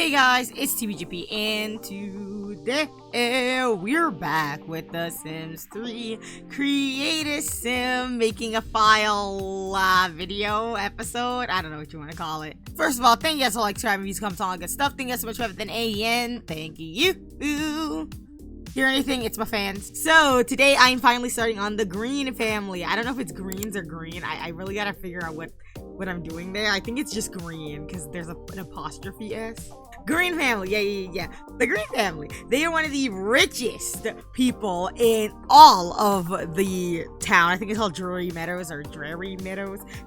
Hey guys, it's TBGP, and today we're back with the Sims 3 Create a Sim Making a File video episode. I don't know what you want to call it. First of all, thank you guys for subscribing, views, comments, all that good stuff. Thank you guys so much for everything. AN, thank you. Hear anything? It's my fans. So today I'm finally starting on the Green family. I don't know if it's greens or green. I really gotta figure out what I'm doing there. I think it's just green because there's an apostrophe S. Green family, yeah. The Green family. They are one of the richest people in all of the town. I think it's called Dreary Meadows,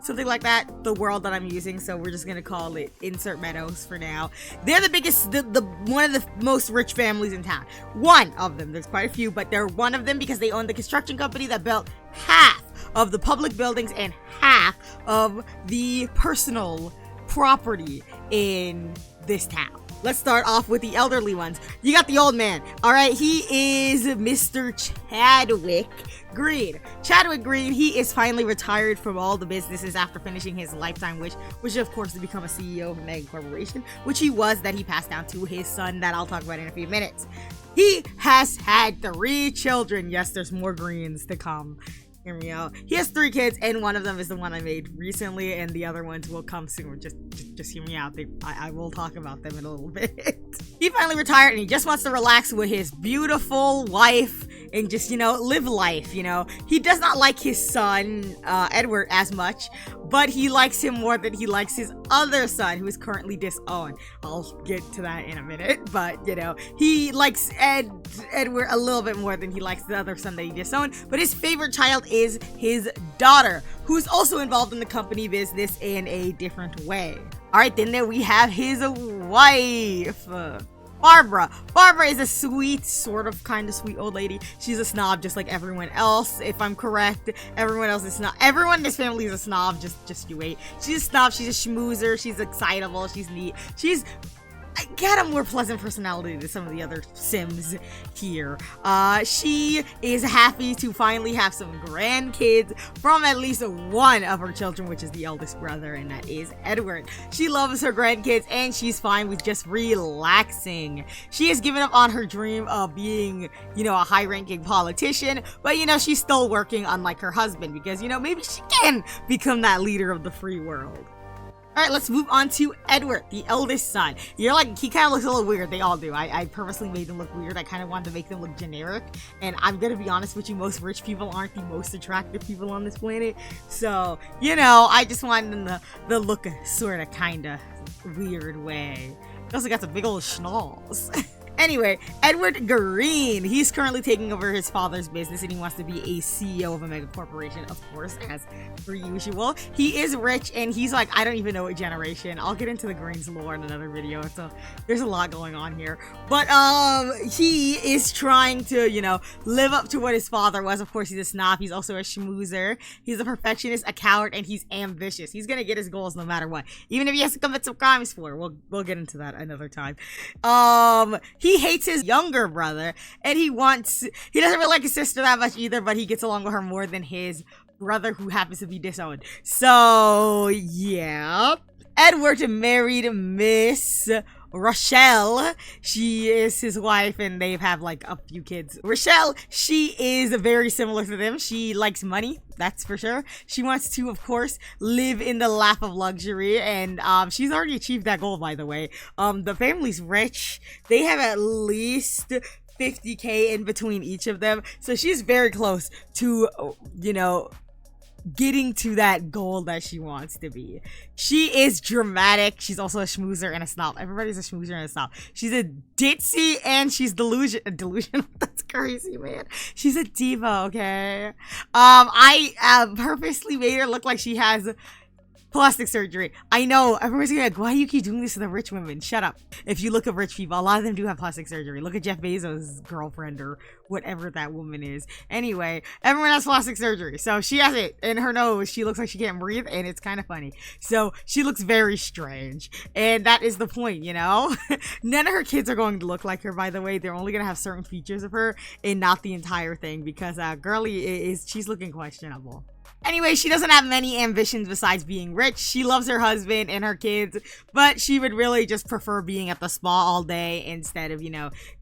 something like that. The world that I'm using, so we're just gonna call it Insert Meadows for now. They're the biggest, one of the most rich families in town. One of them. There's quite a few, but they're one of them because they own the construction company that built half of the public buildings and half of the personal property in this town. Let's start off with the elderly ones. You got the old man. All right, he is Mr. Chadwick Green. Chadwick Green, he is finally retired from all the businesses after finishing his lifetime wish, which of course to become a CEO of a mega corporation, which he passed down to his son that I'll talk about in a few minutes. He has had 3 children. Yes, there's more Greens to come. Hear me out. He has 3 kids, and one of them is the one I made recently, and the other ones will come soon. Just hear me out. I will talk about them in a little bit. He finally retired, and he just wants to relax with his beautiful wife and just, live life, He does not like his son, Edward, as much, but he likes him more than he likes his other son, who is currently disowned. I'll get to that in a minute, but, he likes Edward a little bit more than he likes the other son that he disowned, but his favorite child is his daughter, who's also involved in the company business in a different way. All right, then there we have his wife, Barbara. Barbara is a sweet, kind of sweet old lady. She's a snob just like everyone else, if I'm correct. Everyone else is snob. Everyone in this family is a snob, just you wait. She's a snob, she's a schmoozer, she's excitable, she's neat. I got a more pleasant personality than some of the other Sims here. She is happy to finally have some grandkids from at least one of her children, which is the eldest brother, and that is Edward. She loves her grandkids, and she's fine with just relaxing. She has given up on her dream of being, a high-ranking politician, but, she's still working unlike her husband, because, maybe she can become that leader of the free world. Alright, let's move on to Edward, the eldest son. You're like, he kind of looks a little weird. They all do. I purposely made them look weird. I kind of wanted to make them look generic. And I'm gonna be honest with you, most rich people aren't the most attractive people on this planet. So, I just wanted them to look a sort of kind of weird way. He also got some big old schnoz. Anyway, Edward Green, he's currently taking over his father's business, and he wants to be a CEO of a mega corporation, of course, as per usual. He is rich, and he's like, I don't even know what generation. I'll get into the Green's lore in another video, so there's a lot going on here. But, he is trying to, live up to what his father was. Of course, he's a snob. He's also a schmoozer. He's a perfectionist, a coward, and he's ambitious. He's gonna get his goals no matter what, even if he has to commit some crimes for it. We'll get into that another time. He hates his younger brother, and he doesn't really like his sister that much either, but he gets along with her more than his brother, who happens to be disowned. So, yeah. Edward married Miss Rochelle. She is his wife, and they have a few kids. Rochelle, she is very similar to them. She likes money, that's for sure. She wants to, of course, live in the lap of luxury, and she's already achieved that goal, by the way. The family's rich. They have at least 50K in between each of them, so she's very close to, getting to that goal that she wants to be. She is dramatic. She's also a schmoozer and a snob. Everybody's a schmoozer and a snob. She's a ditzy, and she's delusional. That's crazy, man. She's a diva, okay? I purposely made her look like she has plastic surgery. I know, everyone's gonna be like, why do you keep doing this to the rich women? Shut up. If you look at rich people, a lot of them do have plastic surgery. Look at Jeff Bezos' girlfriend or whatever that woman is. Anyway, everyone has plastic surgery. So she has it in her nose. She looks like she can't breathe, and it's kind of funny. So she looks very strange. And that is the point, None of her kids are going to look like her, by the way. They're only gonna have certain features of her and not the entire thing, because girly she's looking questionable. Anyway, she doesn't have many ambitions besides being rich. She loves her husband and her kids, but she would really just prefer being at the spa all day instead of,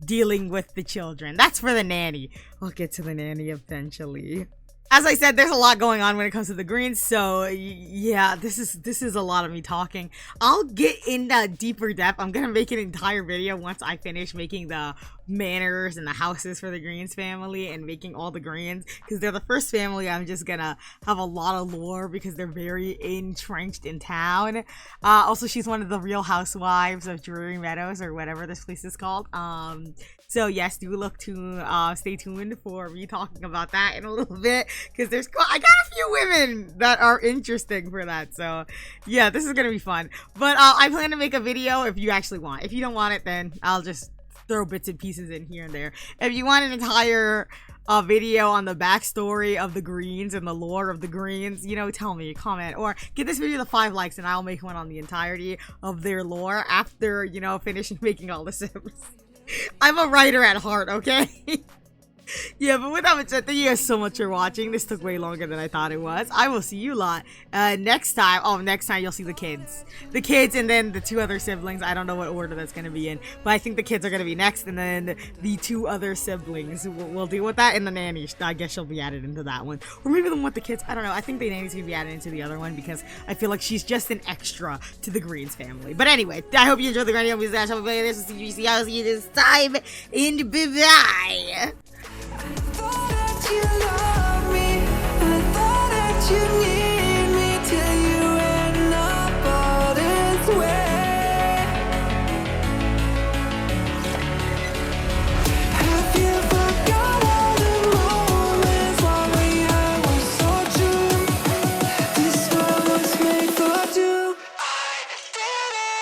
dealing with the children. That's for the nanny. I'll get to the nanny eventually. As I said, there's a lot going on when it comes to the greens, so yeah, this is a lot of me talking. I'll get into deeper depth. I'm gonna make an entire video once I finish making the manors and the houses for the Greens family and making all the Greens, because they're the first family. I'm just gonna have a lot of lore because they're very entrenched in town. Also, she's one of the Real Housewives of Drury Meadows, or whatever this place is called. So yes, do stay tuned for me talking about that in a little bit, because I got a few women that are interesting for that. So yeah, this is gonna be fun. But I plan to make a video if you actually want. If you don't want it, then I'll just throw bits and pieces in here and there. If you want an entire video on the backstory of the Greens and the lore of the Greens, tell me, comment, or give this video the 5 likes and I'll make one on the entirety of their lore after, finishing making all the Sims. I'm a writer at heart, okay? Yeah, but with that much said, thank you guys so much for watching. This took way longer than I thought it was. I will see you lot next time. Oh, next time you'll see the kids. The kids and then the 2 other siblings. I don't know what order that's going to be in, but I think the kids are going to be next, and then the 2 other siblings. We'll deal with that, and the nanny, I guess she'll be added into that one. Or maybe the one with the kids. I don't know. I think the nanny's going to be added into the other one because I feel like she's just an extra to the Greens family. But anyway, I hope you enjoyed the video. I'll see you this time, and bye-bye. You love me, I thought that you need me till you end up all this way. Have you forgot all the moments while we were so true? This world was made for two. I did it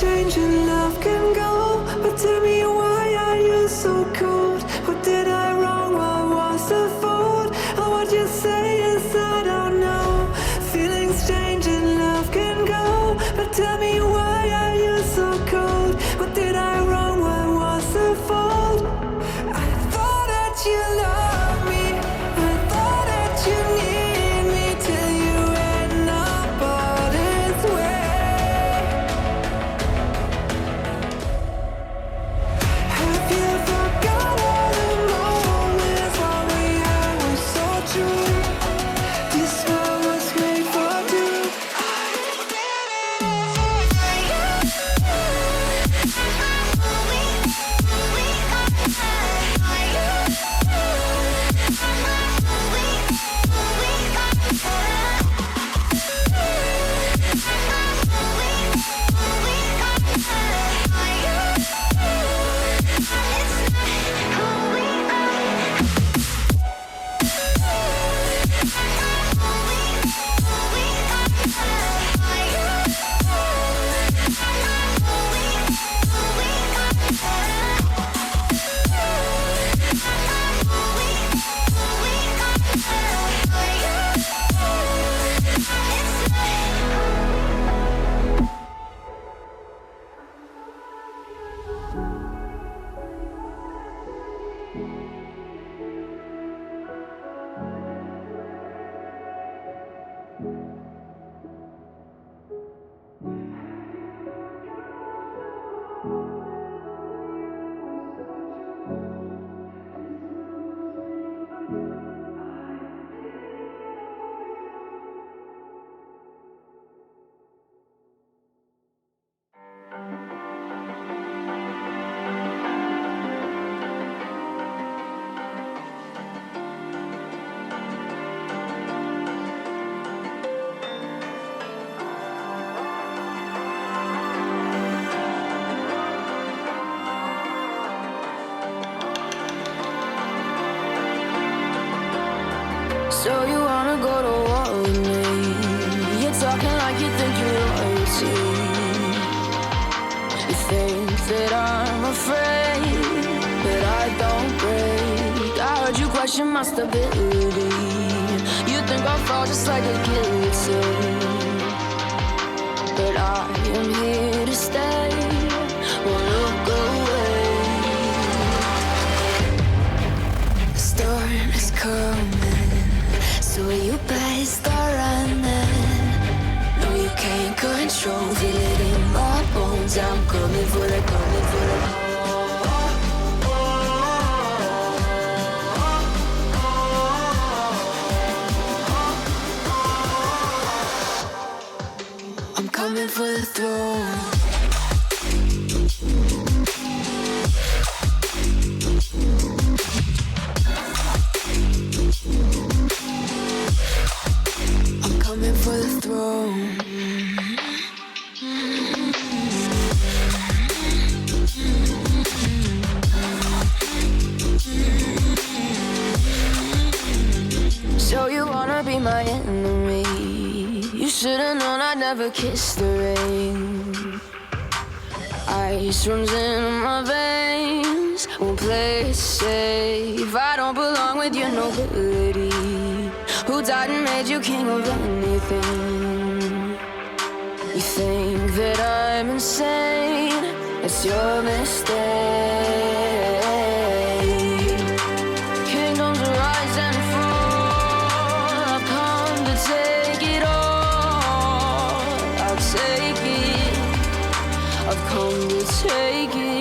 change and love can go, but tell me, why are you so cold? What did I wrong? What was the fault? Or what you say is I don't know. Feelings change and love can go, but tell me, why are you so cold? What did I wrong? What was the fault? I thought that you loved me, I thought that you need me till you end up all this way. Have you forgotten? So you wanna go to war with me? You're talking like you think you're royalty. You think that I'm afraid, but I don't break. I heard you question my stability. You think I'll fall just like a guillotine, but I am here to stay. Won't look away. The storm is coming, so you better start running. No, you can't control, feel it in my bones. I'm coming for the, coming for the. I'm coming for the throne. Coming for the throne. So you wanna be my enemy? You should've known I'd never kiss the rain. Ice runs in my veins, won't play it safe. I don't belong with your nobility. Who died and made you king of anything? You think that I'm insane? It's your mistake. Kingdoms rise and fall. I've come to take it all. I'll take it. I've come to take it.